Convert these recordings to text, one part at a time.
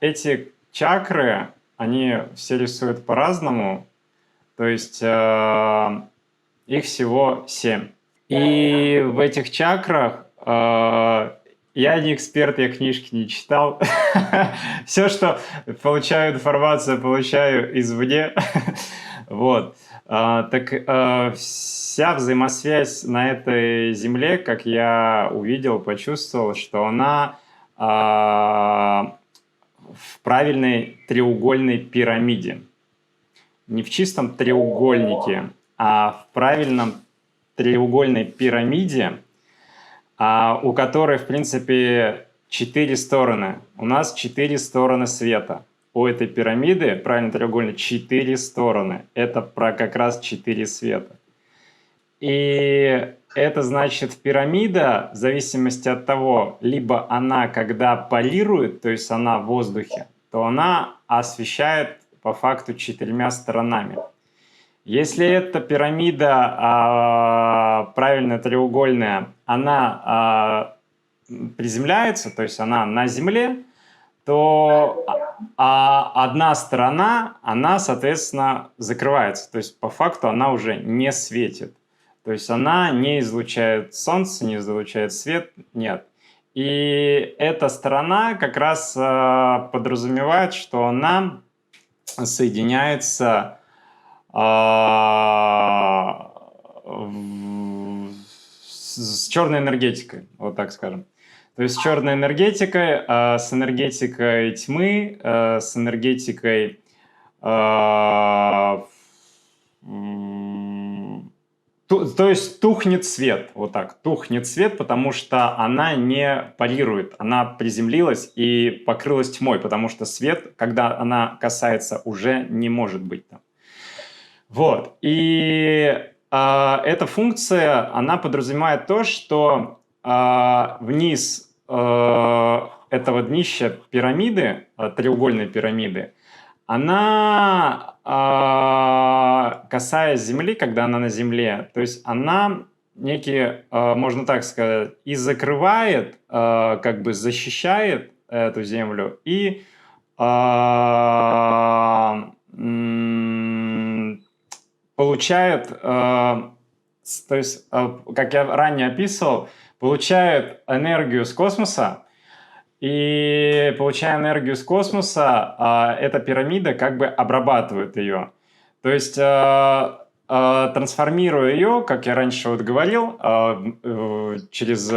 эти чакры, они все рисуют по-разному, то есть их всего 7. И в этих чакрах я не эксперт, я книжки не читал. Все, что получаю информацию, получаю извне. Вот. Так вся взаимосвязь на этой Земле, как я увидел, почувствовал, что она в правильной треугольной пирамиде. Не в чистом треугольнике, а в правильном треугольной пирамиде, у которой, в принципе, 4 стороны. У нас 4 стороны света. У этой пирамиды, правильно треугольник, 4 стороны. Это про как раз 4 света. И это значит, пирамида, в зависимости от того, либо она, когда парирует, то есть она в воздухе, то она освещает по факту 4 сторонами. Если эта пирамида правильно треугольная, она приземляется, то есть она на Земле, то одна сторона, она, соответственно, закрывается. То есть по факту она уже не светит. То есть она не излучает солнце, не излучает свет, нет. И эта сторона как раз подразумевает, что она соединяется с черной энергетикой, вот так скажем. То есть с черной энергетикой, с энергетикой тьмы, с энергетикой то есть тухнет свет, вот так, тухнет свет, потому что она не парирует, она приземлилась и покрылась тьмой, потому что свет, когда она касается, уже не может быть там. Вот, и эта функция, она подразумевает то, что вниз этого днища пирамиды, треугольной пирамиды, она, касаясь Земли, когда она на Земле, то есть она некие, можно так сказать, и закрывает, как бы защищает эту Землю, и получает, то есть, как я ранее описывал, получает энергию с космоса, и получая энергию с космоса, эта пирамида как бы обрабатывает ее. То есть, трансформируя ее, как я раньше вот говорил, через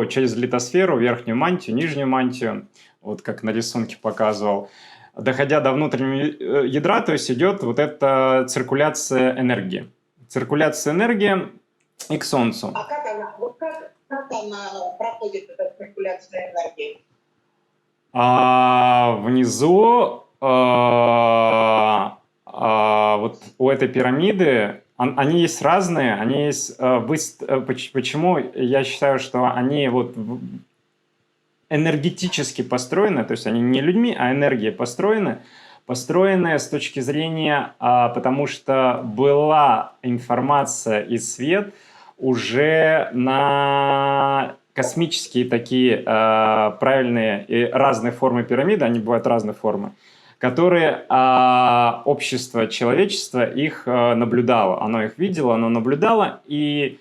через литосферу, верхнюю мантию, нижнюю мантию, вот как на рисунке показывал, доходя до внутреннего ядра, то есть идет вот эта циркуляция энергии. Циркуляция энергии и к Солнцу. А как она, вот как она проходит, эта циркуляция энергии? Внизу вот у этой пирамиды они есть разные, они есть. Почему я считаю, что они вот энергетически построены, то есть они не людьми, а энергией построены с точки зрения, потому что была информация и свет уже на космические такие правильные и разные формы пирамиды, они бывают разной формы, которые общество человечества их наблюдало, оно их видело, оно наблюдало, и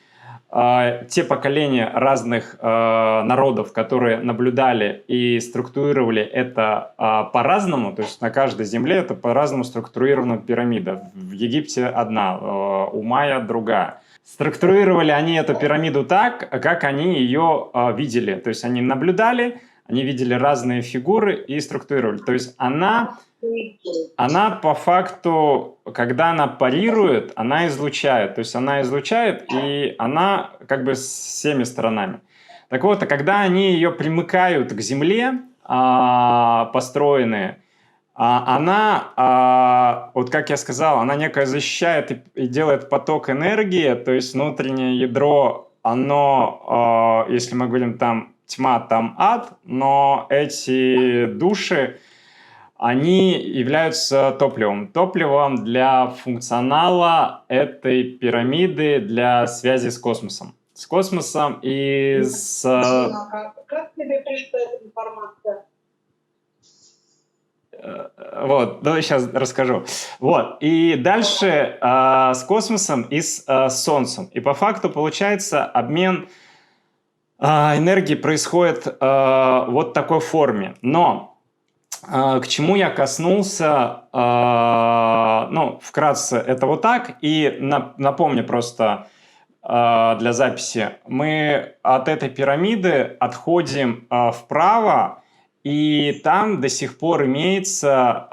те поколения разных народов, которые наблюдали и структурировали это по-разному, то есть на каждой земле это по-разному структурирована пирамида. В Египте одна, у майя другая. Структурировали они эту пирамиду так, как они ее видели. То есть они наблюдали, они видели разные фигуры и структурировали. То есть она по факту, когда она парирует, она излучает. То есть она излучает, и она как бы с всеми сторонами. Так вот, а когда они ее примыкают к Земле, построенные, она, вот как я сказал, она некое защищает и делает поток энергии, то есть внутреннее ядро, оно, если мы говорим там тьма, там ад, но эти души, они являются топливом для функционала этой пирамиды, для связи с космосом. С космосом и с... Как тебе пришла эта информация? Вот, давай сейчас расскажу. Вот, и дальше с космосом и с Солнцем. И по факту получается обмен энергии происходит вот в такой форме. Но к чему я коснулся, ну, вкратце, это вот так. И напомню просто для записи. Мы от этой пирамиды отходим вправо, и там до сих пор имеются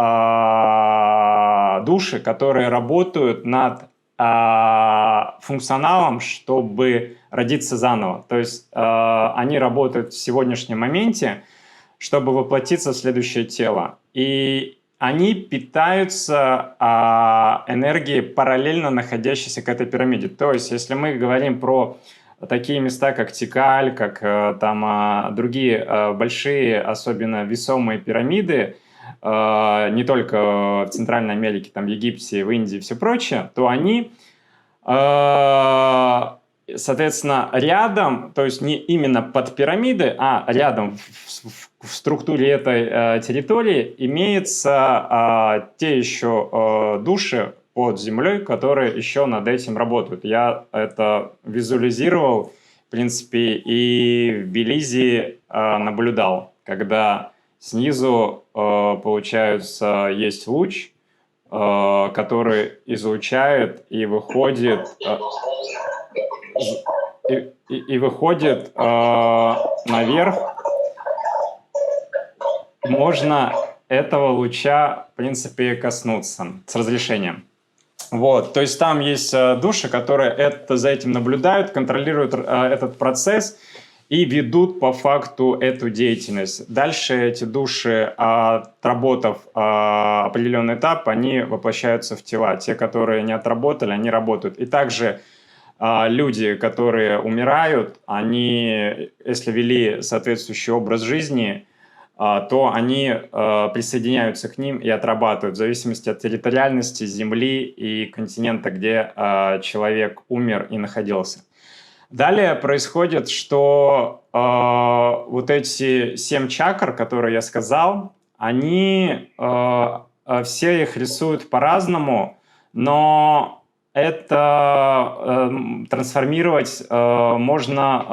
души, которые работают над функционалом, чтобы родиться заново. То есть они работают в сегодняшнем моменте, чтобы воплотиться в следующее тело. И они питаются энергией, параллельно находящейся к этой пирамиде. То есть если мы говорим про такие места, как Тикаль, как там другие большие, особенно весомые пирамиды, не только в Центральной Америке, там в Египте, в Индии и все прочее, то они, соответственно, рядом, то есть не именно под пирамидой, а рядом в структуре этой территории имеются те еще души под землей, которые еще над этим работают. Я это визуализировал, в принципе, и в Белизе наблюдал, когда снизу, получается, есть луч, который излучает и выходит, выходит наверх. Можно этого луча, в принципе, коснуться с разрешением. Вот, то есть там есть души, которые за этим наблюдают, контролируют этот процесс и ведут по факту эту деятельность. Дальше эти души, отработав определенный этап, они воплощаются в тела. Те, которые не отработали, они работают. И также люди, которые умирают, они, если вели соответствующий образ жизни, то они присоединяются к ним и отрабатывают в зависимости от территориальности Земли и континента, где человек умер и находился. Далее происходит, что вот эти 7 чакр, которые я сказал, они все их рисуют по-разному, но это трансформировать можно.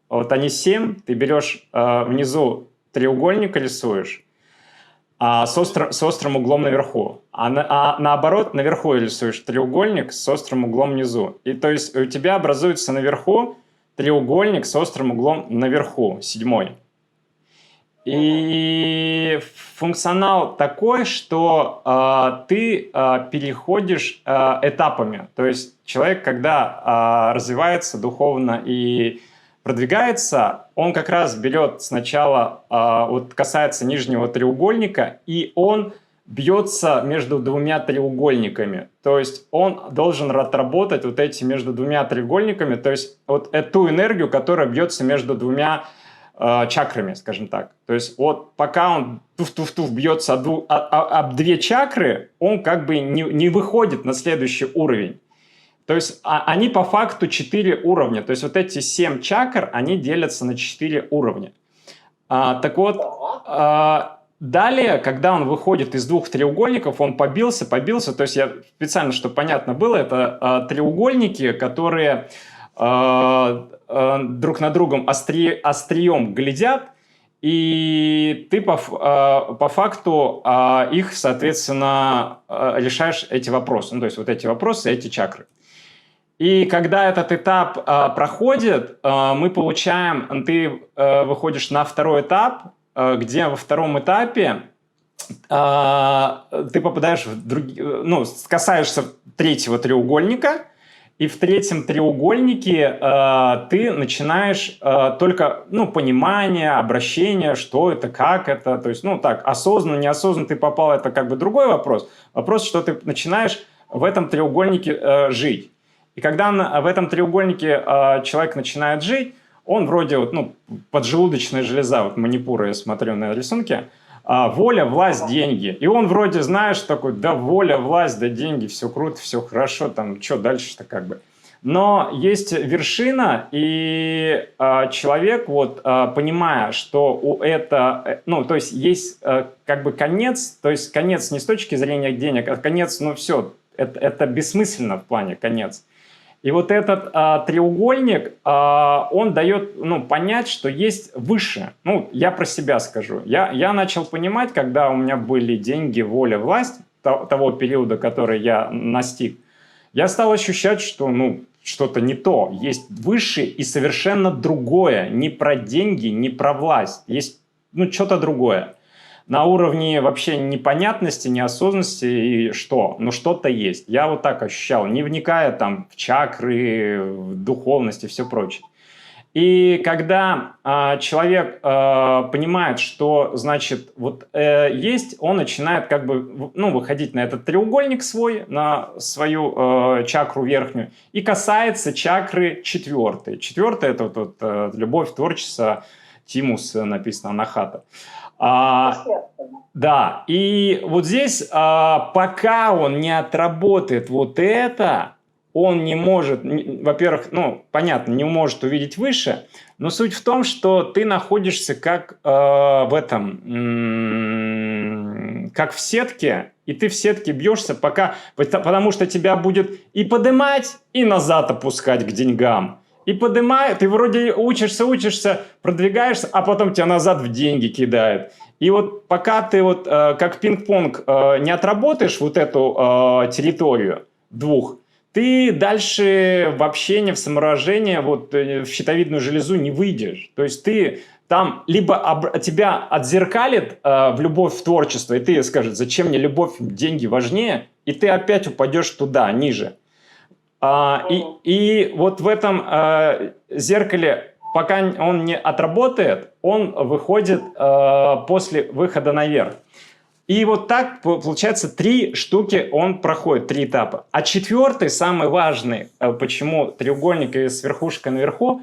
Вот они 7, ты берешь внизу треугольник рисуешь, с острым углом наверху. Наоборот, наверху рисуешь треугольник с острым углом внизу. И то есть у тебя образуется наверху треугольник с острым углом наверху, 7. И функционал такой, что ты переходишь этапами. То есть человек, когда развивается духовно и продвигается, он как раз берет сначала, вот касается нижнего треугольника, и он бьется между 2 треугольниками. То есть он должен отработать вот эти между 2 треугольниками, то есть вот эту энергию, которая бьется между 2 чакрами, скажем так. То есть вот пока он туф-туф-туф бьется об 2 чакры, он как бы не выходит на следующий уровень. То есть они по факту 4 уровня. То есть вот эти 7 чакр, они делятся на 4 уровня. Так вот, далее, когда он выходит из 2 треугольников, он побился. То есть я специально, чтобы понятно было, это треугольники, которые друг на другом острием глядят, и ты по факту их, соответственно, решаешь эти вопросы. Ну, то есть вот эти вопросы, эти чакры. И когда этот этап проходит, мы получаем, ты выходишь на 2-й этап, где во 2-м этапе ты попадаешь касаешься 3-го треугольника, и в 3-м треугольнике ты начинаешь только понимание, обращение, что это, как это, то есть, осознанно, неосознанно ты попал, это как бы другой вопрос. Вопрос, что ты начинаешь в этом треугольнике жить. И когда в этом треугольнике человек начинает жить, он вроде поджелудочная железа, вот Манипура, я смотрю на рисунке, воля, власть, деньги. И он вроде, знаешь, такой, да, воля, власть, да, деньги, все круто, все хорошо, там, что дальше-то как бы. Но есть вершина, и человек, вот, понимая, что у это, ну, то есть есть как бы конец, то есть конец не с точки зрения денег, а конец, ну, все, это бессмысленно в плане конец. И вот этот треугольник, он дает, ну, понять, что есть выше. Ну, я про себя скажу. Я начал понимать, когда у меня были деньги, воля, власть того периода, который я настиг, я стал ощущать, что, ну, что-то не то. Есть выше и совершенно другое. Не про деньги, не про власть. Есть, ну, что-то другое. На уровне вообще непонятности, неосознанности и что? Ну, что-то есть. Я вот так ощущал, не вникая там в чакры, в духовность и все прочее. И когда человек понимает, что, значит, вот есть, он начинает как бы, ну, выходить на этот треугольник свой, на свою чакру верхнюю, и касается чакры четвертой. Четвертая – это вот, любовь, творчество, тимус написано, анахата. Да, и вот здесь, пока он не отработает вот это, он не может, во-первых, ну, понятно, не может увидеть выше, но суть в том, что ты находишься как в этом, как в сетке, и ты в сетке бьешься, пока, потому что тебя будет и поднимать, и назад опускать к деньгам. И поднимает, ты вроде учишься, продвигаешься, а потом тебя назад в деньги кидает. И вот пока ты вот как пинг-понг не отработаешь вот эту территорию двух, ты дальше в общение, в самовыражение, вот в щитовидную железу не выйдешь. То есть ты там либо тебя отзеркалит в любовь в творчество, и ты скажешь, зачем мне любовь, деньги важнее, и ты опять упадешь туда, ниже. И вот в этом зеркале, пока он не отработает, он выходит после выхода наверх. И вот так, получается, 3 штуки он проходит, 3 этапа. А четвертый, самый важный, почему треугольник и с верхушкой наверху,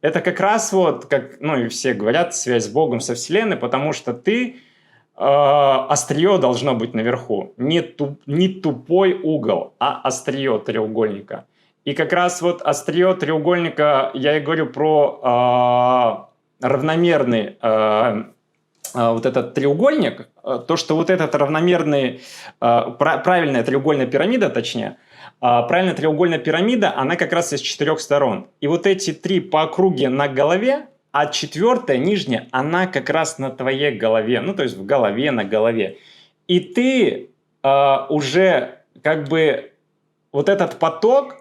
это как раз вот, как, ну и все говорят, связь с Богом, со Вселенной, потому что ты, острие должно быть наверху. Не тупой угол, а острие треугольника. И как раз вот острие треугольника, я и говорю про равномерный вот этот треугольник, то, что вот этот равномерный, правильная треугольная пирамида, точнее, правильная треугольная пирамида, она как раз из 4 сторон. И вот эти 3 по округе на голове, а 4-я, нижняя, она как раз на твоей голове, ну, то есть в голове, на голове. И ты уже как бы вот этот поток,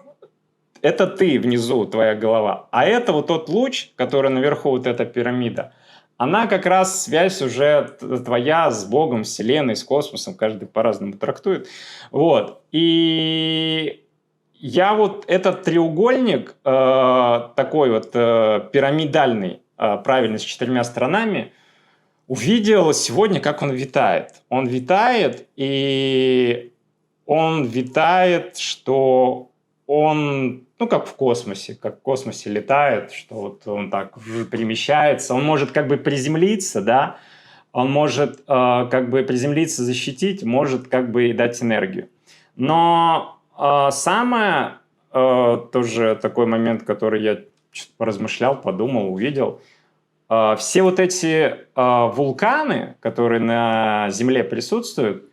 это ты внизу, твоя голова, а это вот тот луч, который наверху, вот эта пирамида, она как раз связь уже твоя с Богом, Вселенной, с космосом, каждый по-разному трактует. Вот. И я вот этот треугольник, такой вот пирамидальный, правильно, с 4 сторонами, увидел сегодня, как он витает. Он витает, что он, ну, как в космосе летает, что вот он так перемещается, он может как бы приземлиться, да, он может как бы приземлиться, защитить, может как бы и дать энергию. Но самое, тоже такой момент, который я поразмышлял, подумал, увидел, все вот эти вулканы, которые на Земле присутствуют,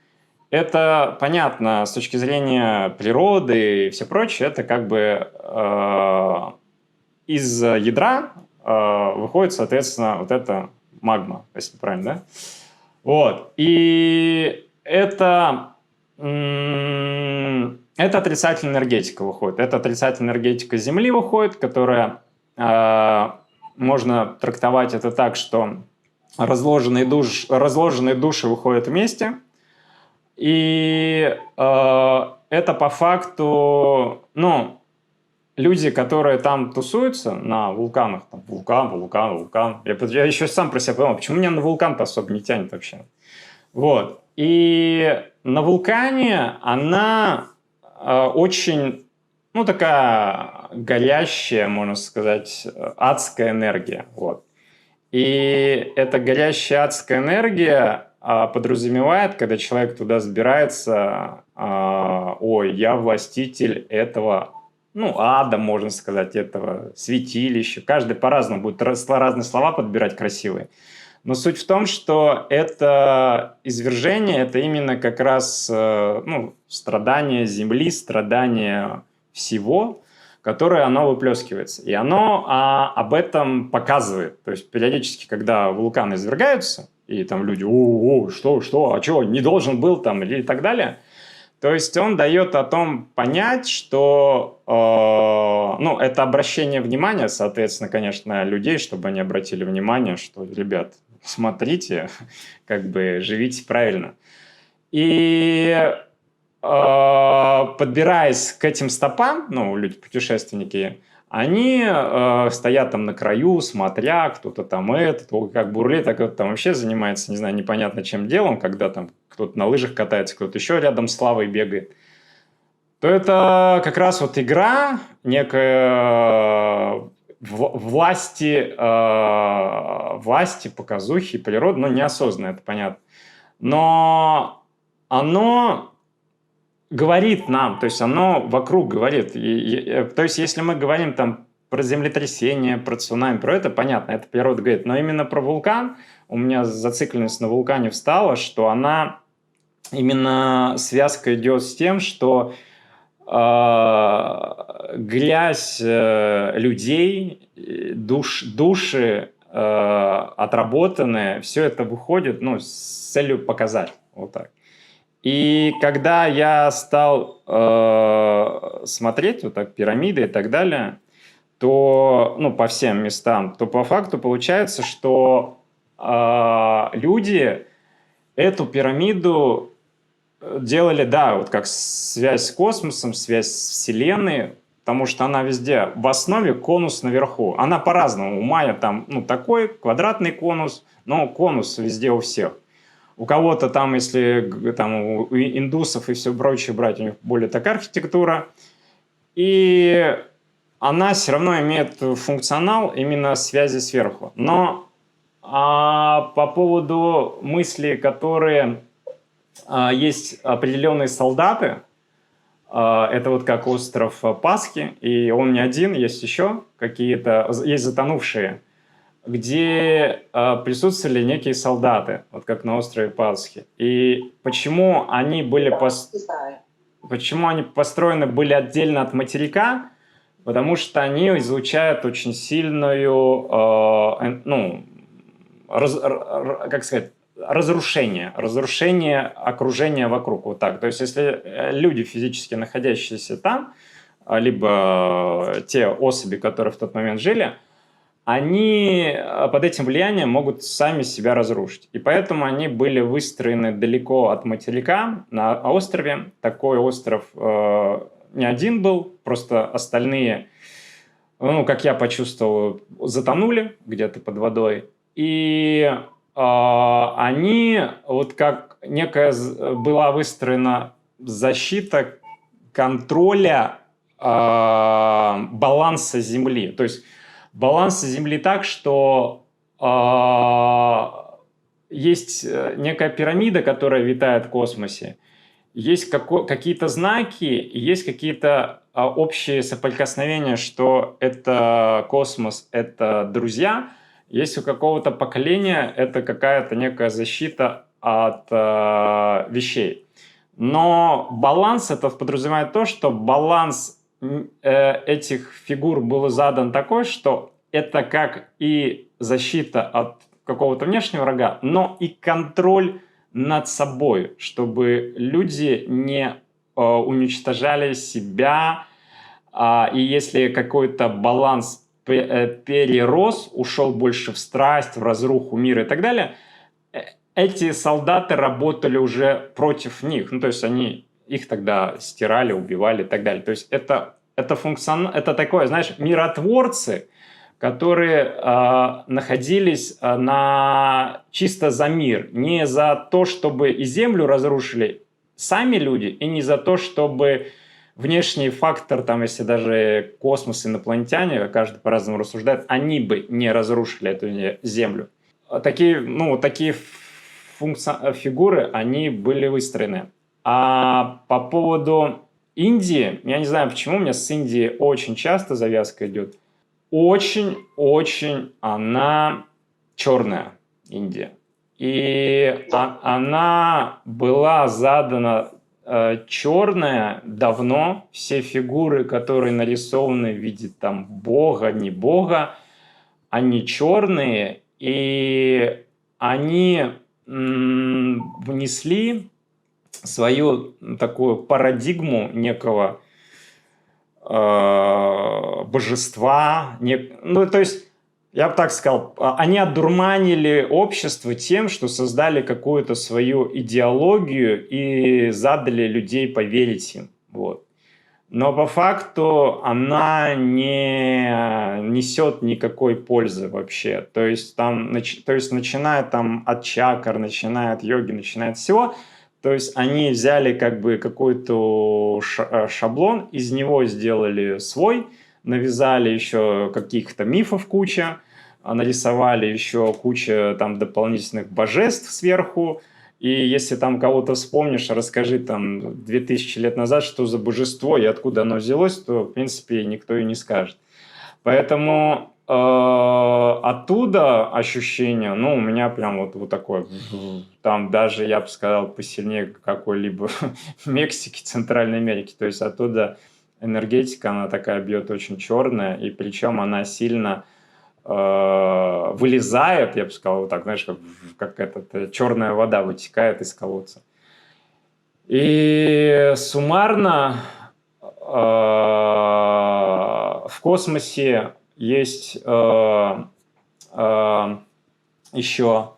это понятно с точки зрения природы и все прочее, это как бы из ядра выходит, соответственно, вот эта магма, если правильно, да? Вот. И это отрицательная энергетика выходит. Это отрицательная энергетика Земли выходит, которая, можно трактовать это так, что разложенные души выходят вместе. И это по факту, ну, люди, которые там тусуются на вулканах, там вулкан. Я еще сам про себя подумал, почему меня на вулкан-то особо не тянет вообще. Вот. И на вулкане она очень, ну, такая горящая, можно сказать, адская энергия. Вот. И эта горящая адская энергия подразумевает, когда человек туда забирается, ой, я властитель этого ну, ада, можно сказать, этого святилища. Каждый по-разному будет разные слова подбирать красивые. Но суть в том, что это извержение, это именно как раз ну, страдание Земли, страдание всего, которое оно выплескивается. И оно об этом показывает. То есть периодически, когда вулканы извергаются, и там люди, что, а что, не должен был там, или и так далее, то есть он дает о том понять, что ну, это обращение внимания, соответственно, конечно, людей, чтобы они обратили внимание, что, ребят, смотрите, как бы живите правильно. И подбираясь к этим стопам, ну, люди-путешественники, они стоят там на краю, смотря, кто-то там как бурлит, а кто-то там вообще занимается, не знаю, непонятно чем делом, когда там кто-то на лыжах катается, кто-то еще рядом с лавой бегает. То это как раз вот игра, некая власти, показухи, природы, ну, неосознанно, это понятно. Но оно говорит нам, то есть оно вокруг говорит. То есть если мы говорим там про землетрясение, про цунами, про это, понятно, это природа говорит. Но именно про вулкан, у меня зацикленность на вулкане встала, что она, именно связка идет с тем, что грязь людей, души отработанные, все это выходит, ну, с целью показать. Вот так. И когда я стал смотреть вот так пирамиды и так далее, то, ну, по всем местам, то по факту получается, что люди эту пирамиду делали, да, вот как связь с космосом, связь с Вселенной, потому что она везде, в основе конус наверху. Она по-разному. У майя там, ну, такой квадратный конус, но конус везде у всех. У кого-то там, если там у индусов и все прочее брать, у них более такая архитектура. И она все равно имеет функционал именно связи сверху. Но по поводу мыслей, которые есть определенные солдаты, это вот как остров Пасхи, и он не один, есть еще какие-то, есть затонувшие, где присутствовали некие солдаты, вот как на острове Пасхи. И почему они построены были отдельно от материка? Потому что они излучают очень сильную, ну, как сказать, разрушение окружения вокруг. Вот так. То есть, если люди, физически находящиеся там, либо те особи, которые в тот момент жили, они под этим влиянием могут сами себя разрушить. И поэтому они были выстроены далеко от материка, на острове. Такой остров не один был, просто остальные, ну, как я почувствовал, затонули где-то под водой. И они, вот как некая была выстроена защита контроля баланса Земли. То есть баланса Земли так, что есть некая пирамида, которая витает в космосе, есть какие-то знаки, есть какие-то общие соприкосновения, что это космос, это друзья. Есть у какого-то поколения это какая-то некая защита от вещей. Но баланс это подразумевает то, что баланс этих фигур был задан такой, что это как и защита от какого-то внешнего врага, но и контроль над собой, чтобы люди не уничтожали себя, и если какой-то баланс перерос, ушел больше в страсть, в разруху мира и так далее, эти солдаты работали уже против них. Ну, то есть они их тогда стирали, убивали и так далее. То есть это это такое, знаешь, миротворцы, которые находились чисто за мир, не за то, чтобы и землю разрушили сами люди, и не за то, чтобы внешний фактор, там, если даже космос, инопланетяне, каждый по-разному рассуждает, они бы не разрушили эту землю. Такие фигуры, они были выстроены. А по поводу Индия, я не знаю почему, у меня с Индией очень часто завязка идет. Очень-очень она черная, Индия. И она была задана черная давно. Все фигуры, которые нарисованы в виде там бога, не бога, они черные. И они внесли свою такую парадигму некого божества. Ну, то есть, я бы так сказал, они одурманили общество тем, что создали какую-то свою идеологию и задали людей поверить им. Вот. Но по факту она не несет никакой пользы вообще. То есть, начиная там от чакр, начиная от йоги, начиная от всего, то есть они взяли как бы какой-то шаблон, из него сделали свой, навязали еще каких-то мифов куча, нарисовали еще куча там дополнительных божеств сверху. И если там кого-то вспомнишь, расскажи там 2000 лет назад, что за божество и откуда оно взялось, то, в принципе, никто и не скажет. Поэтому оттуда ощущение, ну, у меня прям вот такое, там даже, я бы сказал, посильнее какой-либо Мексики, Центральной Америки. То есть оттуда энергетика, она такая бьет очень черная, и причем она сильно вылезает, я бы сказал, вот так, знаешь, как черная вода вытекает из колодца. И суммарно в космосе есть еще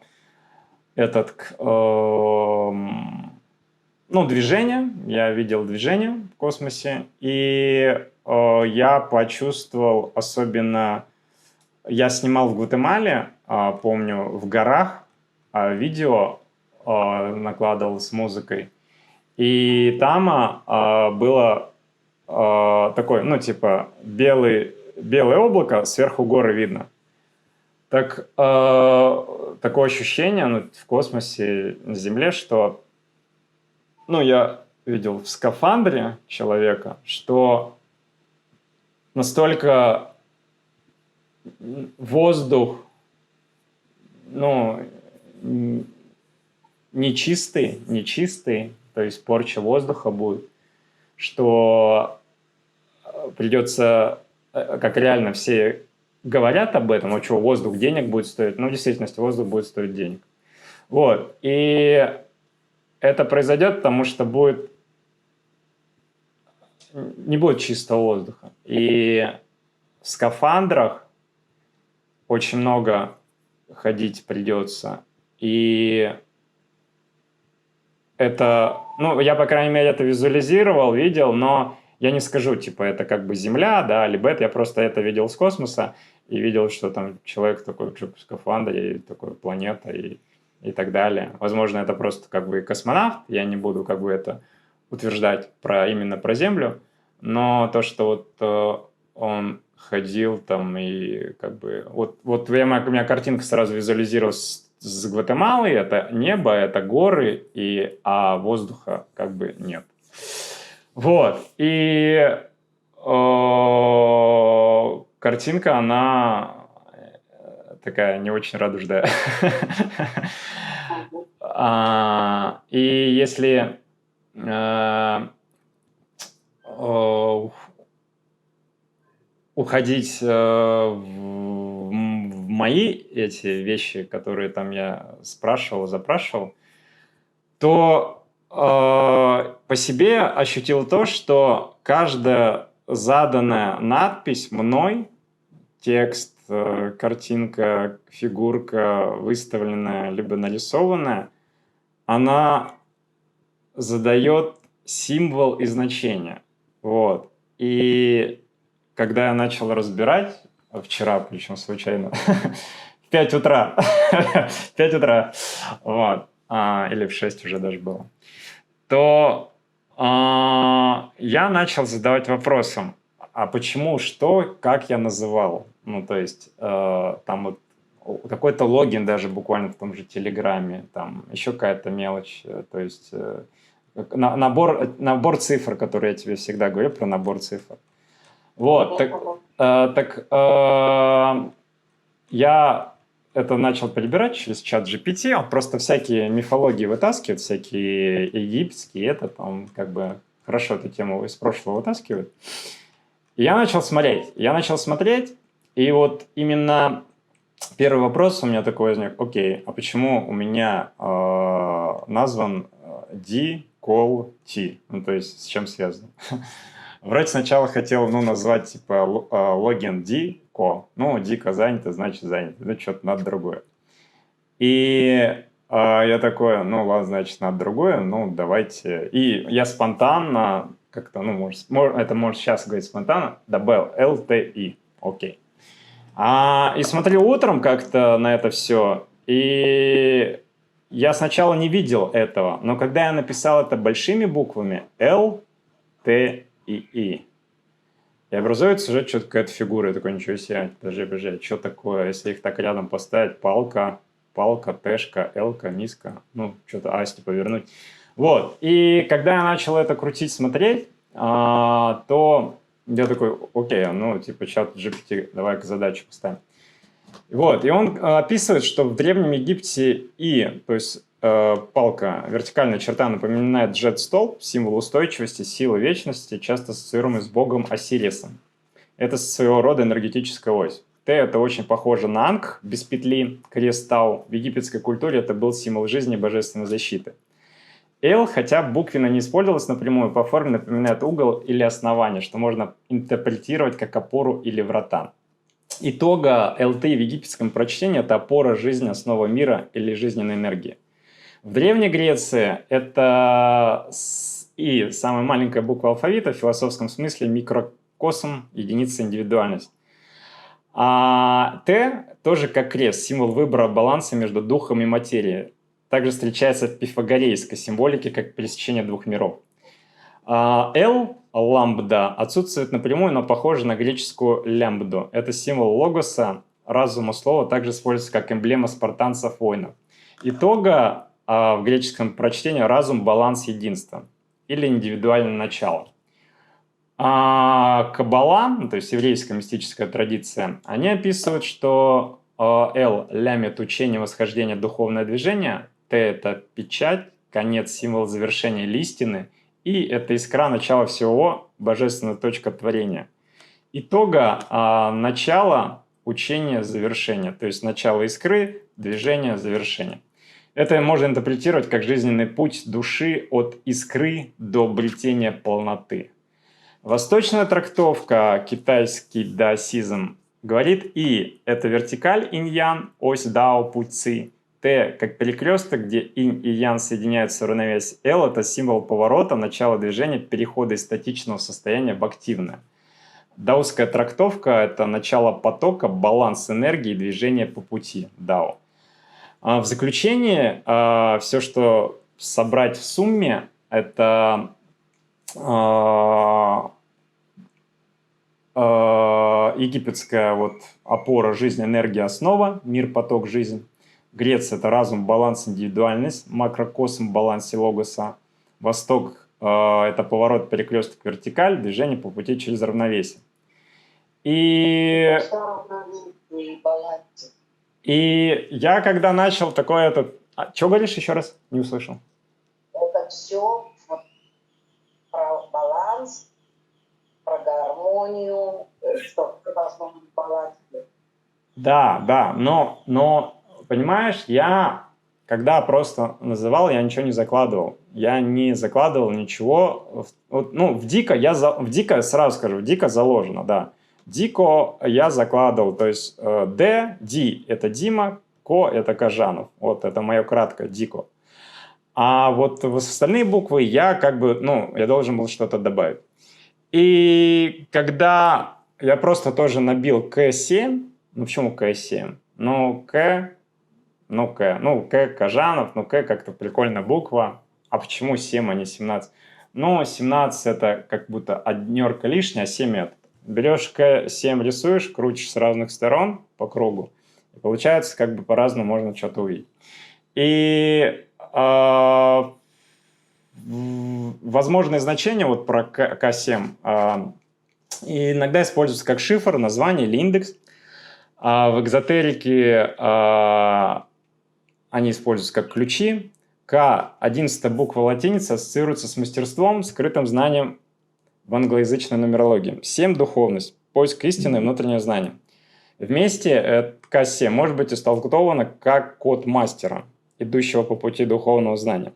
движение. Я видел движение в космосе, и я почувствовал особенно... Я снимал в Гватемале, помню, в горах, видео накладывал с музыкой. И там было такое, ну, типа, белое облако, сверху горы видно. Так, такое ощущение, ну, в космосе, на Земле, что, ну, я видел в скафандре человека, что настолько воздух, ну, нечистый, то есть порча воздуха будет, что придется, как реально все говорят об этом, что воздух денег будет стоить, но в действительности воздух будет стоить денег. Вот, и это произойдет, потому что не будет чистого воздуха. И в скафандрах очень много ходить придется. И это, ну, я, по крайней мере, это визуализировал, видел, но я не скажу, типа, это как бы Земля, да, либо это, я просто это видел с космоса и видел, что там человек такой в скафандре, и такой планета, и так далее. Возможно, это просто как бы космонавт, я не буду как бы это утверждать именно про Землю, но то, что вот он ходил там и как бы... Вот у меня картинка сразу визуализировалась с Гватемалы, это небо, это горы, а воздуха как бы нет. Вот, и картинка, она такая не очень радужная. И если уходить в мои эти вещи, которые там я запрашивал, то по себе ощутил то, что каждая заданная надпись мной, текст, картинка, фигурка, выставленная либо нарисованная, она задает символ и значение. Вот. И когда я начал разбирать, вчера, причем случайно, в 5 утра, вот, или в 6 уже даже было, то я начал задавать вопросом, а почему, что, как я называл? Ну, то есть, там вот какой-то логин даже буквально в том же Телеграме, там еще какая-то мелочь, то есть набор цифр, который я тебе всегда говорю про набор цифр. Вот, я это начал перебирать через чат GPT, он просто всякие мифологии вытаскивает, всякие египетские, это там как бы хорошо эту тему из прошлого вытаскивает. И я начал смотреть, и вот именно первый вопрос у меня такой возник, окей, а почему у меня назван D, call, T, ну то есть с чем связано? Вроде сначала хотел, назвать типа логин D, ко. Ну, дико занято, значит занято. Ну, что-то надо другое. И я такой, ладно, значит, надо другое, давайте. И я спонтанно, как-то, это может сейчас говорить спонтанно, добавил LTI, окей. И смотрел утром как-то на это все, и я сначала не видел этого, но когда я написал это большими буквами, L, T, и образуется уже что-то какая-то фигура. Я такой, ничего себе, подожди, что такое? Если их так рядом поставить, палка, тэшка, элка, миска, что-то асти повернуть. Вот, и когда я начал это крутить, смотреть, то я такой, окей, чат GPT, давай-ка задачу поставим. Вот, и он описывает, что в Древнем Египте то есть палка, вертикальная черта, напоминает джет-столб, символ устойчивости, силы вечности, часто ассоциируемый с богом Осирисом. Это своего рода энергетическая ось. Т – это очень похоже на Ангх, без петли, крест Тау. В египетской культуре это был символ жизни и божественной защиты. Л, хотя буквенно не использовалась напрямую, по форме напоминает угол или основание, что можно интерпретировать как опору или врата. Итога ЛТ в египетском прочтении – это опора жизни, основа мира или жизненной энергии. В Древней Греции это и самая маленькая буква алфавита, в философском смысле микрокосм, единица индивидуальность. А Т тоже как крест, символ выбора баланса между духом и материей. Также встречается в пифагорейской символике как пересечение двух миров. Л, ламбда, отсутствует напрямую, но похоже на греческую лямбду. Это символ логоса, разума слова, также используется как эмблема спартанцев-воинов. Итога в греческом прочтении разум, баланс, единство или индивидуальное начало. Каббала, то есть еврейская мистическая традиция, они описывают, что Л – лямит учение восхождения духовное движение, Т – это печать, конец, символ завершения или истины, и это искра, начало всего, божественная точка творения. Итога начало, учение, завершение, то есть начало искры, движение, завершение. Это можно интерпретировать как жизненный путь души от искры до обретения полноты. Восточная трактовка, китайский даосизм, говорит И – это вертикаль инь-ян, ось дао, путь ци. Т – как перекресток, где инь и ян соединяются в равновесие. Л – это символ поворота, начала движения, перехода из статичного состояния в активное. Даосская трактовка – это начало потока, баланс энергии, движение по пути, дао. В заключение, все, что собрать в сумме, это египетская опора, жизнь, энергия, основа, мир, поток, жизнь. Греция – это разум, баланс, индивидуальность, макрокосм, баланс и логоса. Восток – это поворот, перекресток, вертикаль, движение по пути через равновесие. И я когда начал такое... что говоришь еще раз? Не услышал. Это все про баланс, про гармонию, что должно быть в балансе. Да, но понимаешь, я когда просто называл, я ничего не закладывал. Я не закладывал ничего. В дико, сразу скажу, в дико заложено, да. Дико я закладывал, то есть Ди – это Дима, Ко – это Кажанов. Вот это мое краткое Дико. А вот в остальные буквы я я должен был что-то добавить. И когда я просто тоже набил К7, почему К7? К Кажанов, К как-то прикольная буква. А почему 7, а не 17? 17 это как будто однерка лишняя, а 7 это. Берешь К7, рисуешь, крутишь с разных сторон по кругу. И получается, по-разному можно что-то увидеть. И возможные значения вот про К7 иногда используются как шифр, название или индекс. В экзотерике они используются как ключи. К, 11 буква латиницы, ассоциируется с мастерством, скрытым знанием в англоязычной нумерологии. 7 – духовность, поиск истины и внутреннее знание. Вместе К7 может быть истолковано как код мастера, идущего по пути духовного знания.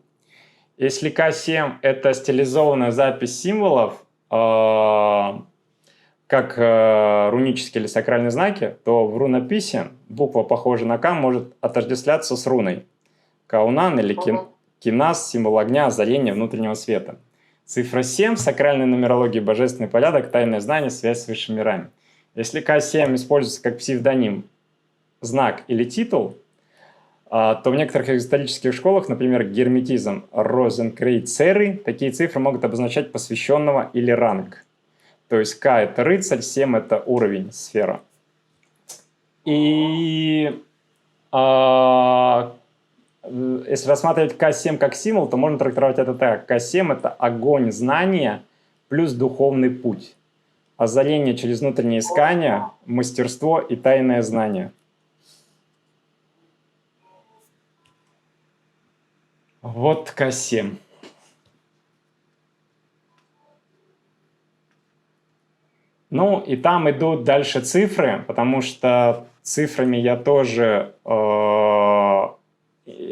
Если К7 – это стилизованная запись символов, как рунические или сакральные знаки, то в рунописи буква, похожая на К, может отождествляться с руной. Каунан или кинас – символ огня, озарения, внутреннего света. Цифра 7 в сакральной нумерологии – божественный порядок, тайное знание, связь с высшими мирами. Если К7 используется как псевдоним, знак или титул, то в некоторых исторических школах, например, герметизм, розенкрейцеры, такие цифры могут обозначать посвященного или ранг. То есть К – это рыцарь, 7 – это уровень, сфера. И если рассматривать К7 как символ, то можно трактовать это так. К7 – это огонь знания плюс духовный путь. Озарение через внутреннее искание, мастерство и тайное знание. Вот К7. Ну, и там идут дальше цифры, потому что цифрами я тоже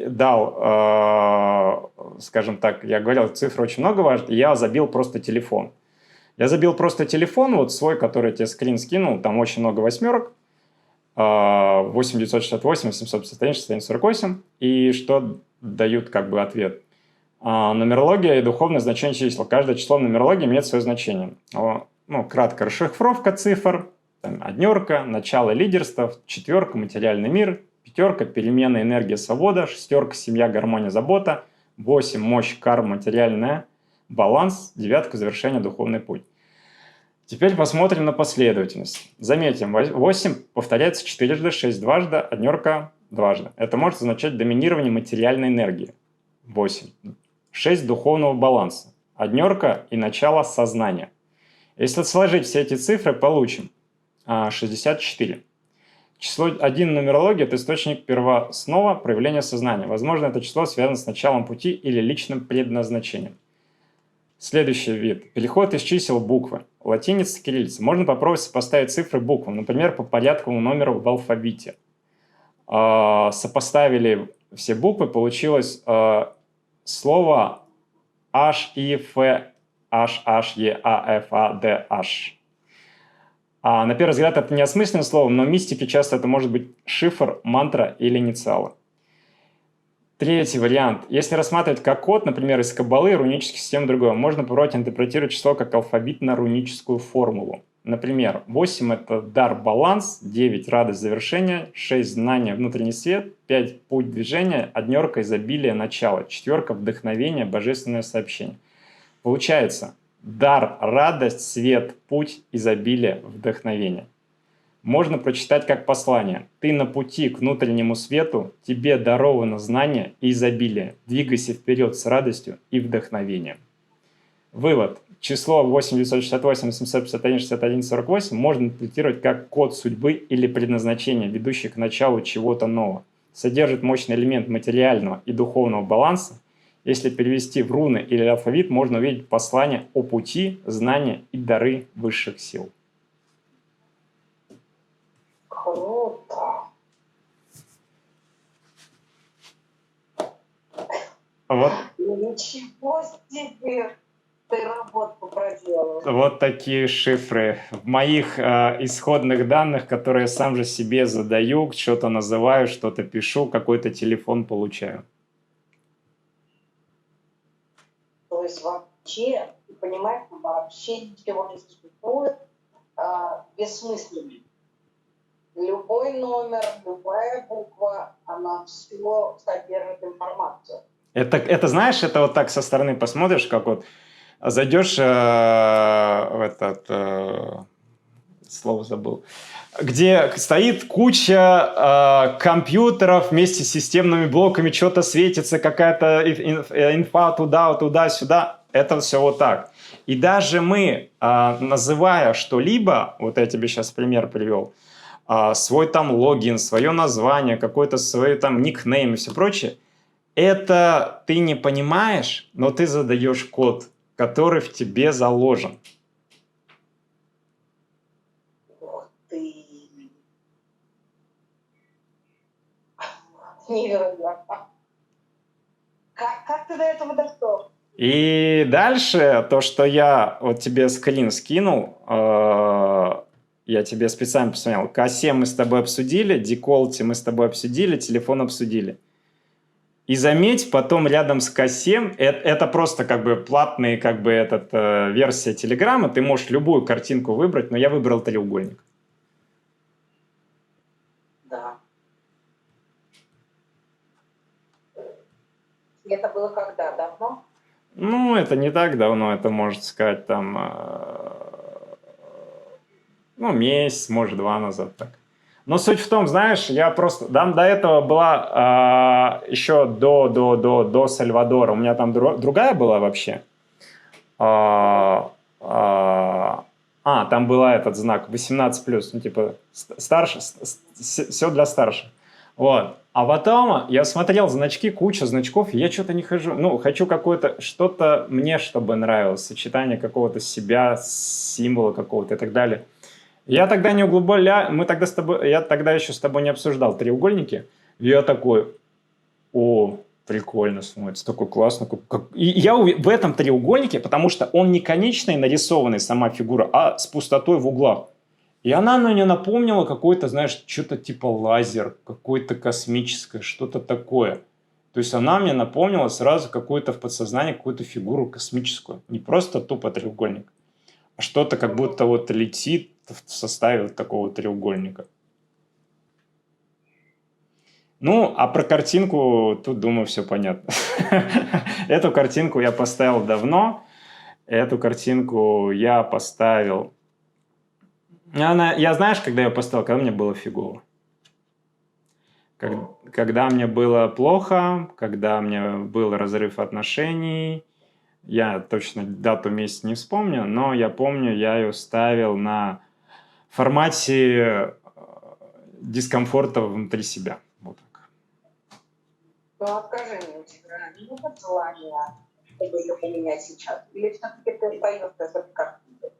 дал, скажем так, я говорил, цифры очень много важно, я забил просто телефон. Я забил просто телефон, вот свой, который я тебе скрин скинул, там очень много восьмерок, 8968, 751, 6148, и что дают как бы ответ. Нумерология и духовное значение чисел. Каждое число в нумерологии имеет свое значение. Ну, краткая расшифровка цифр, там, 1 – начало лидерства, 4 – материальный мир, 5 – перемена, энергия, свобода, 6 – семья, гармония, забота, 8 – мощь, карма, материальная, баланс, 9 – завершение, духовный путь. Теперь посмотрим на последовательность. Заметим, 8 повторяется 4, 6 дважды, 1 дважды. Это может означать доминирование материальной энергии. 8. 6 духовного баланса. 1 и начало сознания. Если сложить все эти цифры, получим 64. Число 1 в нумерологии – это источник первооснова проявления сознания. Возможно, это число связано с началом пути или личным предназначением. Следующий вид. Переход из чисел буквы. Латиница, кириллица. Можно попробовать сопоставить цифры буквам, например, по порядковому номеру в алфавите. Сопоставили все буквы, получилось слово H, I, F, H, H, E, A, F, A, D, H. На первый взгляд это неосмысленное слово, но в мистике часто это может быть шифр, мантра или инициалы. Третий вариант. Если рассматривать как код, например, из каббалы, рунических систем и другого, можно попробовать интерпретировать число как алфавитно-руническую формулу. Например, 8 – это дар, баланс, 9 – радость, завершение, 6 – знание, внутренний свет, 5 – путь движения, 1 – изобилие, начало, 4 – вдохновение, божественное сообщение. Получается дар, радость, свет, путь, изобилие, вдохновение. Можно прочитать как послание. Ты на пути к внутреннему свету, тебе даровано знание и изобилие. Двигайся вперед с радостью и вдохновением. Вывод. Число 8968, 751, 61, 48 можно интерпретировать как код судьбы или предназначения, ведущий к началу чего-то нового. Содержит мощный элемент материального и духовного баланса. Если перевести в руны или алфавит, можно увидеть послание о пути, знания и дары высших сил. Круто. Вот. Ничего себе ты работу проделал. Вот такие шифры. В моих исходных данных, которые я сам же себе задаю, что-то называю, что-то пишу, какой-то телефон получаю. То есть вообще, ты понимаешь, вообще ничего не существует бессмысленно. Любой номер, любая буква, она все содержит информацию. Это знаешь, это вот так со стороны посмотришь, как вот зайдешь в слово забыл, где стоит куча компьютеров вместе с системными блоками, что-то светится, какая-то инфа туда-сюда. Это все вот так. И даже мы, называя что-либо, вот я тебе сейчас пример привел, свой там логин, свое название, какой-то свой там никнейм и все прочее, это ты не понимаешь, но ты задаешь код, который в тебе заложен. Ух ты. Невероятно. Как ты до этого дошел? И дальше то, что я вот тебе скрин скинул, я тебе специально посмотрел. К7 мы с тобой обсудили, Decollete мы с тобой обсудили, телефон обсудили. И заметь, потом рядом с К7, это просто как бы платная как бы версия Телеграма, ты можешь любую картинку выбрать, но я выбрал треугольник. Да. И это было когда? Давно? Ну, это не так давно, это, можно сказать, там, ну, месяц, может, 2 назад так. Но суть в том, знаешь, я просто... Там до этого была еще до Сальвадора. У меня там другая была вообще. Там была этот знак 18+, ну, типа, старше, все для старших. Вот. А потом я смотрел значки, куча значков, и я что-то не хожу. Ну, хочу какое-то, что-то мне, чтобы нравилось, сочетание какого-то себя, символа какого-то и так далее. Я тогда не углублял, я тогда еще с тобой не обсуждал треугольники. И я такой, о, прикольно смотрится, такой классно. И я в этом треугольнике, потому что он не конечный нарисованный, сама фигура, а с пустотой в углах. И она мне напомнила какой-то, знаешь, что-то типа лазер, какое-то космическое, что-то такое. То есть она мне напомнила сразу какую-то в подсознании, какую-то фигуру космическую. Не просто тупо треугольник, а что-то как будто вот летит в составе вот такого треугольника. Ну, а про картинку тут, думаю, все понятно. Эту картинку я поставил давно. Эту картинку я поставил... Я знаешь, когда ее поставил? Когда мне было фигово. Когда мне было плохо, когда мне был разрыв отношений. Я точно дату, месяц не вспомню, но я помню, я ее ставил на формате дискомфорта внутри себя. Вот так. Ну, а скажи мне, у тебя нет желания, чтобы ее поменять сейчас? Или все-таки ты поешь эту картинку?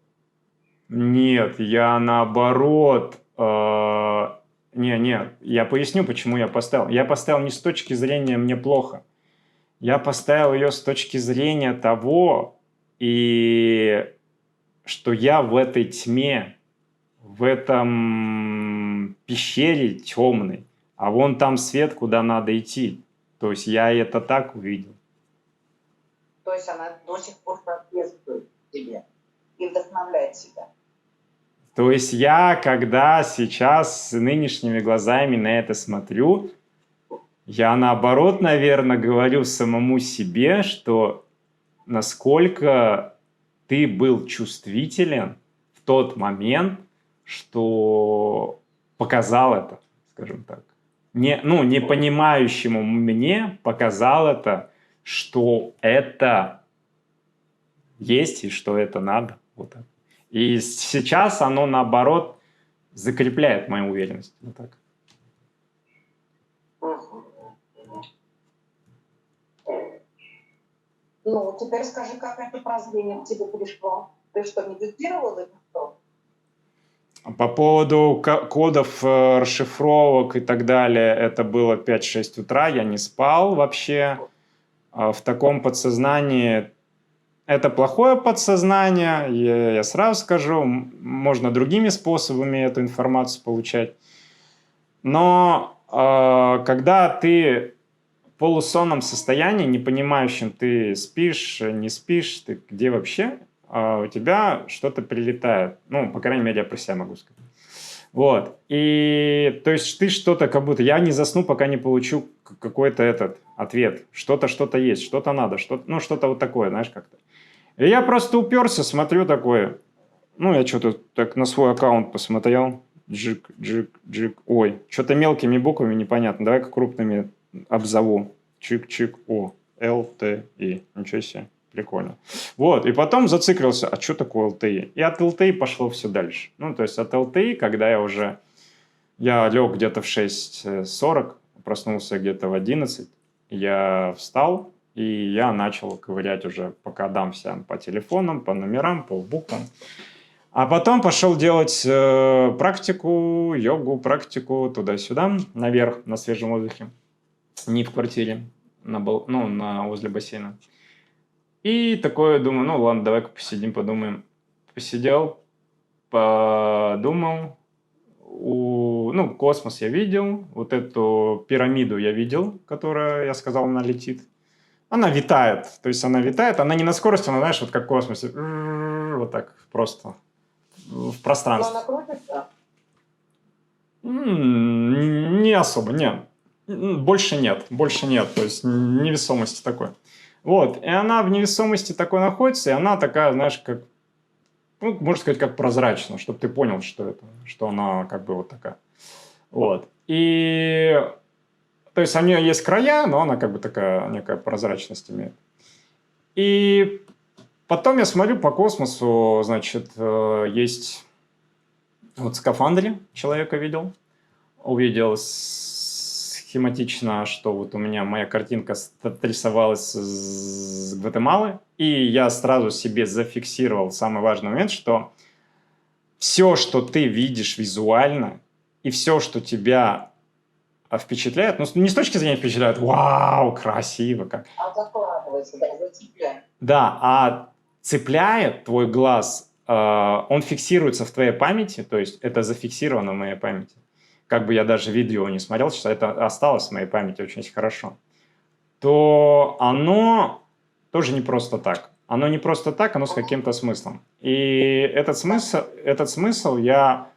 Нет, я наоборот... Не, я поясню, почему я поставил. Я поставил не с точки зрения «мне плохо». Я поставил ее с точки зрения того, и что я в этой тьме, в этом пещере темной, а вон там свет, куда надо идти. То есть я это так увидел. То есть она до сих пор соответствует тебе и вдохновляет себя. То есть я, когда сейчас с нынешними глазами на это смотрю, я наоборот, наверное, говорю самому себе, что насколько ты был чувствителен в тот момент, что показал это, скажем так. Не понимающему мне показал это, что это есть и что это надо. Вот так. И сейчас оно, наоборот, закрепляет мою уверенность. Вот так. Ну, теперь скажи, как это прозрение к тебе пришло? Ты что, медитировал или что? По поводу кодов, расшифровок и так далее, это было 5-6 утра, я не спал вообще. В таком подсознании... Это плохое подсознание, я сразу скажу, можно другими способами эту информацию получать. Но когда ты в полусонном состоянии, не понимающем, ты спишь, не спишь, ты где вообще, у тебя что-то прилетает. Ну, по крайней мере, я про себя могу сказать. Вот. И то есть ты что-то как будто... Я не засну, пока не получу какой-то этот ответ. Что-то есть, что-то надо, что-то вот такое, знаешь, как-то. И я просто уперся, смотрю такое, Ну, я что-то так на свой аккаунт посмотрел. Джик, джик, джик. Ой, что-то мелкими буквами непонятно. Давай-ка крупными обзову. Чик-чик, о, ЛТИ. Ничего себе, прикольно. Вот, и потом зациклился, а что такое ЛТИ? И от ЛТИ пошло все дальше. Ну, то есть от ЛТИ, когда я лег где-то в 6:40, проснулся где-то в 11, я встал, и я начал ковырять уже по кодам всем, по телефонам, по номерам, по буквам. А потом пошел делать практику, йогу, практику туда-сюда, наверх, на свежем воздухе. Не в квартире, возле бассейна. И такое думаю, ну ладно, давай-ка посидим, подумаем. Посидел, подумал. Космос я видел, вот эту пирамиду я видел, которая, я сказал, она летит. Она витает, то есть она витает, она не на скорости, она, знаешь, вот как в космосе, вот так просто в Но пространстве. она крутится? Не особо, нет. Больше нет, то есть невесомости такой. Вот, и она в невесомости такой находится, и она такая, знаешь, как, ну, можно сказать, как прозрачная, чтобы ты понял, что это, что она как бы вот такая. Вот. И, то есть, у нее есть края, но она как бы такая некая прозрачность имеет. И потом я смотрю по космосу, значит, есть вот в скафандре человека видел. Увидел схематично, что вот у меня моя картинка отрисовалась с Гватемалы, и я сразу себе зафиксировал самый важный момент, что все, что ты видишь визуально, и все, что тебя впечатляет, ну, не с точки зрения впечатляет, вау, красиво как. А закладывается, да, зацепляет. Да, а цепляет твой глаз, он фиксируется в твоей памяти, то есть это зафиксировано в моей памяти. Как бы я даже видео не смотрел, сейчас это осталось в моей памяти очень хорошо. То оно тоже не просто так. Оно не просто так, оно с каким-то смыслом. И этот смысл я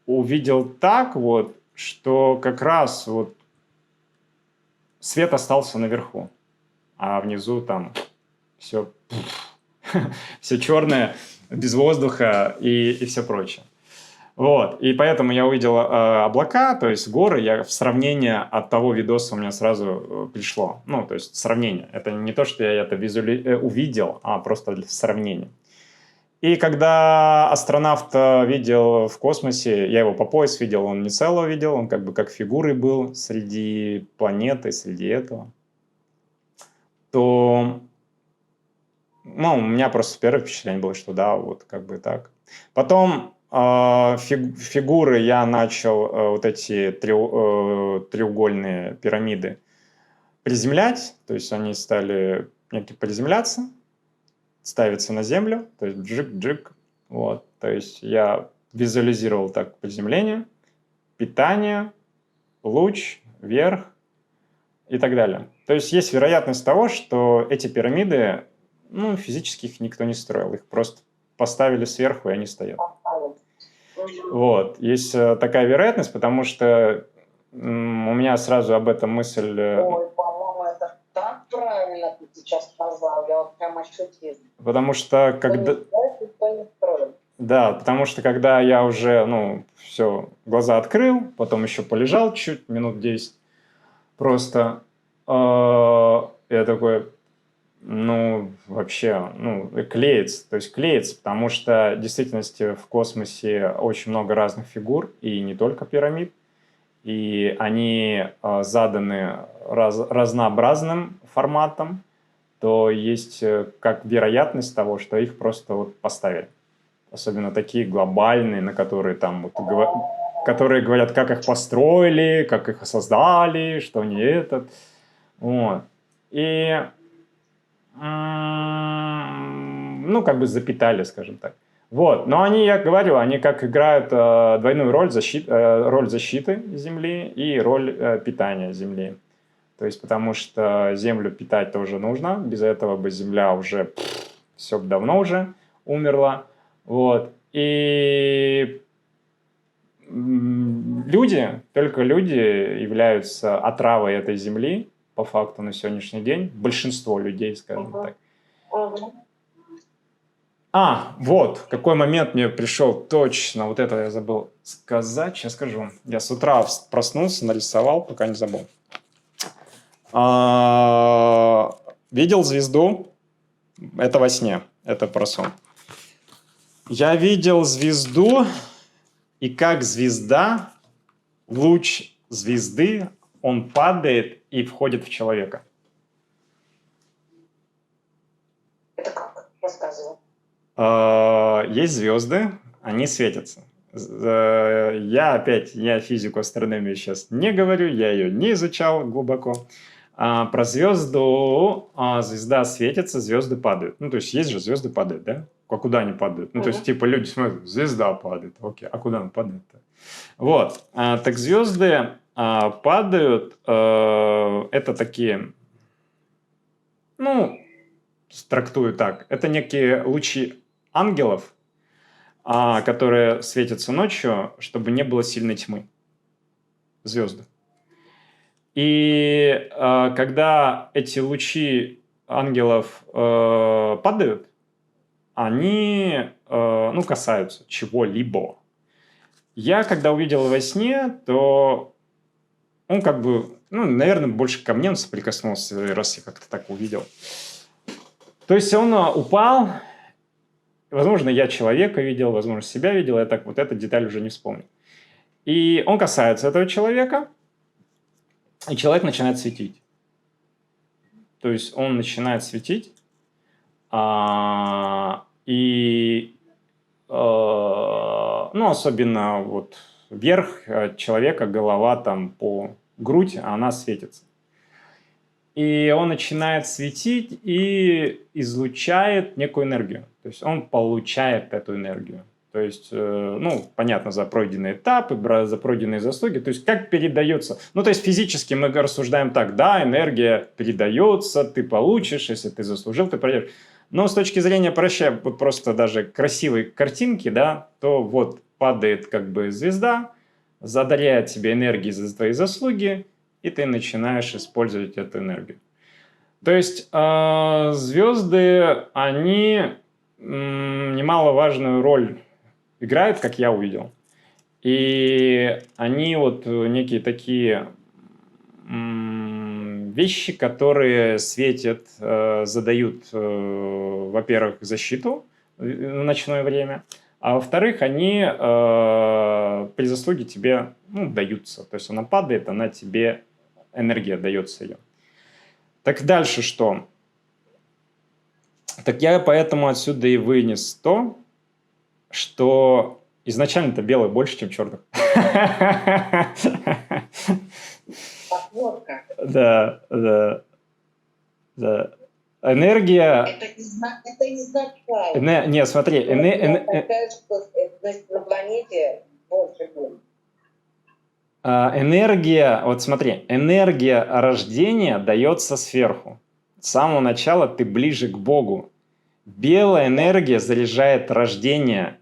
увидел так вот, что как раз вот свет остался наверху, а внизу там все, все черное, без воздуха и все прочее. Вот, и поэтому я увидел облака, то есть горы, я в сравнение от того видоса у меня сразу пришло. Ну, то есть сравнение. Это не то, что я это увидел, а просто для сравнения. И когда астронавта видел в космосе, я его по пояс видел, он не целого видел, он как бы как фигурой был среди планеты, среди этого, то, ну, у меня просто первое впечатление было, что да, вот как бы так. Потом фигуры я начал, вот эти треугольные пирамиды, приземлять, то есть они стали приземляться, ставиться на землю, то есть джик-джик, вот, то есть я визуализировал так приземление, питание, луч, вверх и так далее. То есть есть вероятность того, что эти пирамиды, ну, физически их никто не строил, их просто поставили сверху, и они стоят. Вот, есть такая вероятность, потому что у меня сразу об этом мысль... Ой, по-моему, это так правильно ты сейчас сказал, я вот прям ощутил. Потому что когда... Никто не строит. Да, потому что когда я уже, ну, все, глаза открыл, потом еще полежал чуть, минут 10, просто я такой, ну, вообще, ну, клеится, то есть клеится, потому что в действительности в космосе очень много разных фигур, и не только пирамид, и они заданы разнообразным форматом, то есть как вероятность того, что их просто вот поставили. Особенно такие глобальные, на которые там вот, которые говорят, как их построили, как их создали, что они этот. Вот. И ну, как бы запитали, скажем так. Вот, но они, я говорю, они как играют двойную роль защиты Земли и роль питания Земли. То есть, потому что Землю питать тоже нужно, без этого бы Земля уже все давно уже умерла. Вот, и только люди являются отравой этой Земли, по факту на сегодняшний день, большинство людей, скажем так. Вот, какой момент мне пришел точно, вот это я забыл сказать, сейчас скажу. Я с утра проснулся, нарисовал, пока не забыл. Видел звезду, это во сне, это про сон. Я видел звезду, и как звезда, луч звезды, он падает и входит в человека. Это как? Рассказывай. Есть звезды, они светятся. Я физику, астрономию сейчас не говорю, я ее не изучал глубоко. Про звезду, звезда светится, звезды падают. Ну, то есть есть же звезды падают, да? А куда они падают? Ну, то есть, типа, люди смотрят, звезда падает, окей, а куда она падает-то? Вот, так звезды падают, это такие, ну, трактую так, это некие лучи ангелов, которые светятся ночью, чтобы не было сильной тьмы. Звезды. И когда эти лучи ангелов падают, они касаются чего-либо. Я, когда увидел во сне, то он наверное, больше ко мне он соприкоснулся, раз я как-то так увидел. То есть он упал. Возможно, я человека видел, возможно, себя видел, я так вот эту деталь уже не вспомню. И он касается этого человека, и человек начинает светить. То есть он начинает светить, особенно вот вверх человека, голова там по грудь, она светится. И он начинает светить и излучает некую энергию. То есть он получает эту энергию. То есть, понятно, за пройденные этапы, за пройденные заслуги. То есть как передается. Ну, то есть физически мы рассуждаем так, да, энергия передается, ты получишь, если ты заслужил, ты пройдешь. Но с точки зрения проще, вот просто даже красивой картинки, да, то вот падает как бы звезда, задаряет тебе энергией за твои заслуги, и ты начинаешь использовать эту энергию. То есть звезды, они немаловажную роль играют, как я увидел. И они вот некие такие вещи, которые светят, задают, во-первых, защиту в ночное время, а во-вторых, они при заслуге тебе даются. То есть она падает, она тебе, энергия дается ее. Так дальше что? Так я поэтому отсюда и вынес то, что изначально-то белых больше, чем черных. Вот как. Да. Энергия... Это изначально. Не, смотри. На планете больше будет. Энергия, вот смотри, энергия рождения дается сверху. С самого начала ты ближе к Богу. Белая энергия заряжает рождение,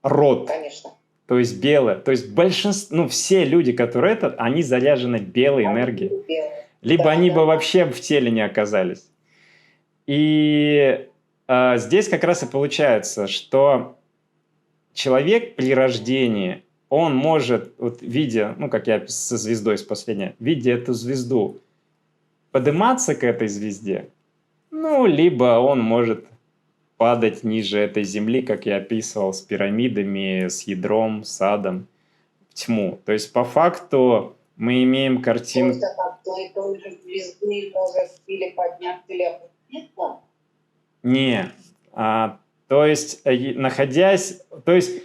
род. Конечно. То есть белая. То есть большинство, все люди, которые они заряжены белой энергией. Либо они бы вообще в теле не оказались. И здесь как раз и получается, что человек при рождении, он может, вот видя, как я со звездой с последней, видя эту звезду, подниматься к этой звезде, либо он может падать ниже этой земли, как я описывал, с пирамидами, с ядром, с адом, в тьму. То есть по факту мы имеем картину... То есть от той же звезды может или подняться, или опуститься? Не. То есть, находясь... То есть,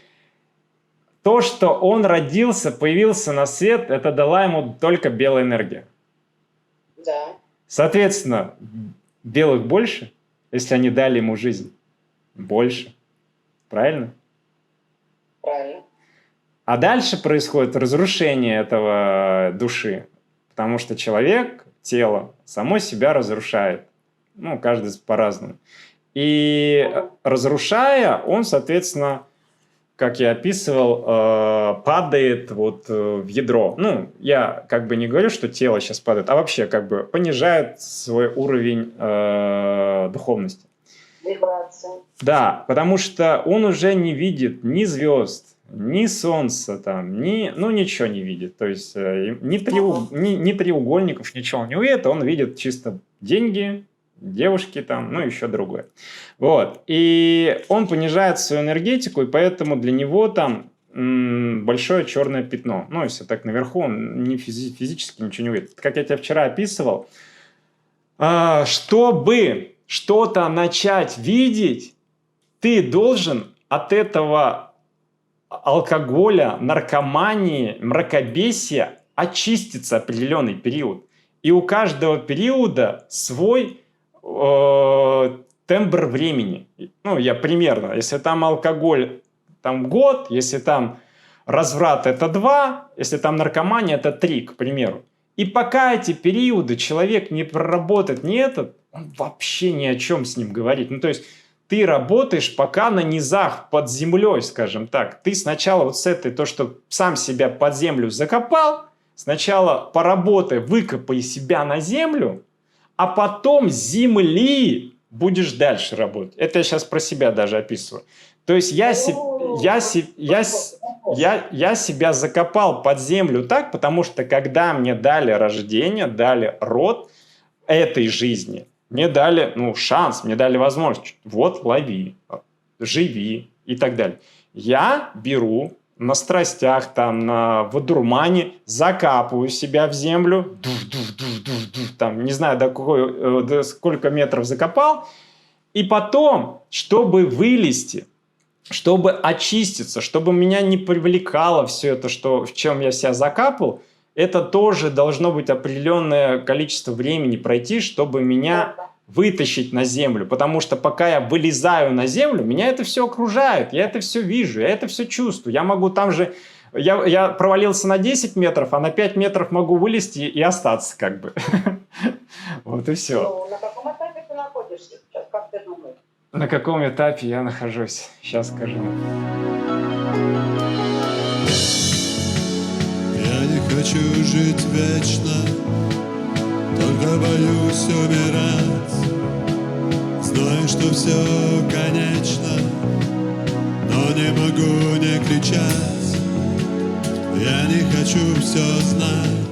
то, что он родился, появился на свет, это дала ему только белая энергия. Да. Соответственно, белых больше, если они дали ему жизнь. Больше. Правильно? Правильно. А дальше происходит разрушение этого души. Потому что человек, тело, само себя разрушает. Каждый по-разному. И разрушая, он, соответственно, как я описывал, падает в ядро. Я не говорю, что тело сейчас падает, а вообще понижает свой уровень духовности. Вибрации. Да, потому что он уже не видит ни звезд, ни солнца, там, ну, ничего не видит. То есть ни треугольников, ничего не видит. Он видит чисто деньги, девушки там, ну, еще другое. Вот. И он понижает свою энергетику, и поэтому для него там большое черное пятно. Ну, если так наверху, он физически ничего не видит. Как я тебе вчера описывал, чтобы что-то начать видеть, ты должен от этого алкоголя, наркомании, мракобесия очиститься определенный период. И у каждого периода свой тембр времени. Ну, я примерно, если там алкоголь, там год, если там разврат, это 2, если там наркомания, это 3, к примеру. И пока эти периоды человек не проработает, не этот, он вообще ни о чем с ним говорит. Ну, то есть ты работаешь пока на низах под землей, скажем так. Ты сначала вот с этой, то, что сам себя под землю закопал, сначала поработай, выкопай себя на землю, а потом с земли будешь дальше работать. Это я сейчас про себя даже описываю. То есть я себя закопал под землю так, потому что когда мне дали рождение, дали род этой жизни, мне дали шанс, мне дали возможность. Вот, лови, живи и так далее. Я беру на страстях, там, в одурмане, закапываю себя в землю, там, не знаю, до сколько метров закопал, и потом, чтобы вылезти, чтобы очиститься, чтобы меня не привлекало все это, в чем я себя закапал, это тоже должно быть определенное количество времени пройти, чтобы меня вытащить на землю. Потому что пока я вылезаю на землю, меня это все окружает, я это все вижу, я это все чувствую. Я могу там же... Я провалился на 10 метров, а на 5 метров могу вылезти и остаться как бы. Вот и все. На каком этапе ты находишься сейчас? Как ты думаешь? На каком этапе я нахожусь? Сейчас скажу. Я не хочу жить вечно, только боюсь умирать. Знаю, что все конечно, но не могу не кричать. Я не хочу все знать,